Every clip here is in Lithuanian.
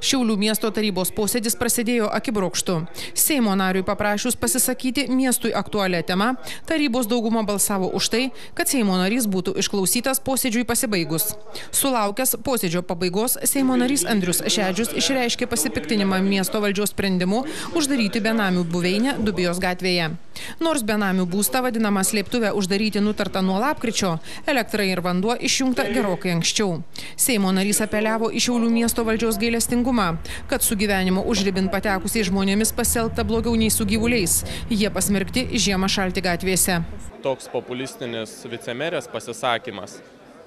Šiaulių miesto tarybos posėdis prasidėjo akibrokštu. Seimo nariui paprašius pasisakyti miestui aktualią temą, tarybos dauguma balsavo už tai, kad Seimo narys būtų išklausytas posėdžiui pasibaigus. Sulaukęs posėdžio pabaigos, Seimo narys Andrius Šedžius išreiškė pasipiktinimą miesto valdžios sprendimu uždaryti benamių buveinę Dubijos gatvėje. Nors benamių būstą vadinamą slėptuvę uždaryti nutarta nuo lapkričio, elektra ir vanduo išjungta gerokai anksčiau. Seimo narys apeliavo į Šiaulių miesto valdžios gailestingumą, kad su gyvenimo užribin patekusiais žmonėmis pasielgta blogiau nei su gyvuliais. Jie pasmerkti žiemą šalti gatvėse. Toks populistinis vicemerės pasisakymas,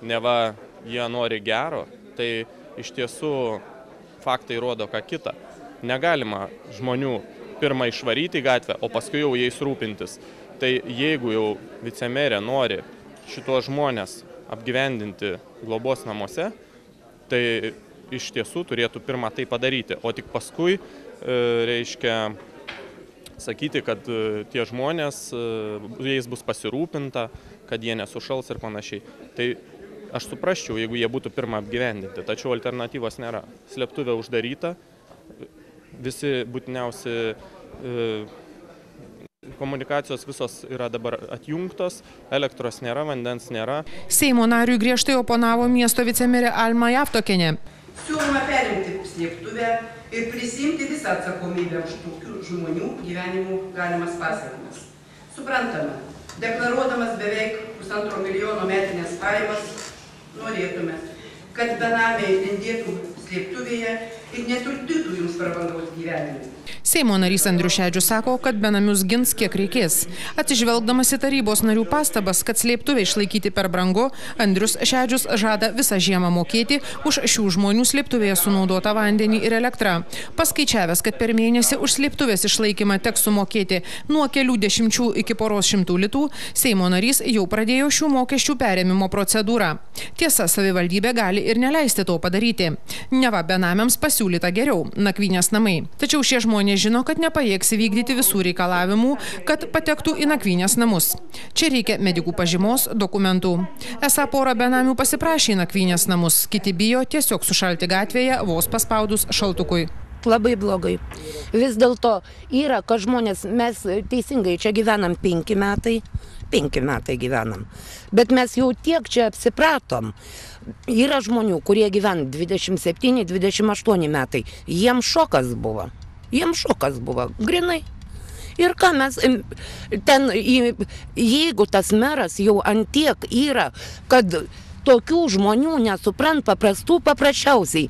neva jie nori gero, tai iš tiesų faktai rodo ką kita. Negalima žmonių pirmą išvaryti į gatvę, o paskui jau jais rūpintis. Tai jeigu jau vicemerė nori šitos žmonės apgyvendinti globos namuose, tai iš tiesų turėtų pirmą tai padaryti, o tik paskui, reiškia, sakyti, kad tie žmonės, jais bus pasirūpinta, kad jie nesušals ir panašiai. Tai aš suprasčiau, jeigu jie būtų pirmą apgyvendinti, tačiau alternatyvos nėra. Slėptuvė uždaryta, visi būtiniausi komunikacijos visos yra dabar atjungtos, elektros nėra, vandens nėra. Seimo nariui griežtai oponavo miesto vicemerė Alma Javtokienė. Siūloma perimti slėptuvę ir prisimti visą atsakomybę už tokių žmonių gyvenimų galimas pasekmes. Suprantama, deklaruodamas beveik 1,5 milijono metinės pajamas, norėtume, kad benamiai lindėtų slėptuvėje ir netrukdytų jums prabangaus gyvenimui. Seimo narys Andrius Šedžius sako, kad benamius gins kiek reikės. Atsižvelgdamas į tarybos narių pastabas, kad slėptuvę išlaikyti per brangu, Andrius Šedžius žada visą žiemą mokėti už šių žmonių slėptuvėje sunaudotą vandenį ir elektrą. Paskaičiavęs, kad per mėnesį už slėptuvės išlaikymą teks sumokėti nuo kelių dešimčių iki poros šimtų litų, Seimo narys jau pradėjo šių mokesčių perėmimo procedūrą. Tiesa, savivaldybė gali ir neleisti to padaryti. Neva benamiams pasiūlyta geriau – nakvynės namai. Tačiau šie žmonės žino, kad nepajėgs įvykdyti visų reikalavimų, kad patektų į nakvynės namus. Čia reikia medikų pažymos, dokumentų. Esą pora benamių pasiprašė į nakvynės namus, kiti bijo tiesiog sušalti gatvėje vos paspaudus šaltukui. Labai blogai. Vis dėlto yra, kad žmonės, mes teisingai čia gyvenam 5 metai gyvenam, bet mes jau tiek čia apsipratom. Yra žmonių, kurie gyvena 27-28 metai, jiems šokas buvo, grinai. Ir ką mes ten, jeigu tas meras jau antiek yra, kad tokių žmonių nesuprant paprasčiausiai,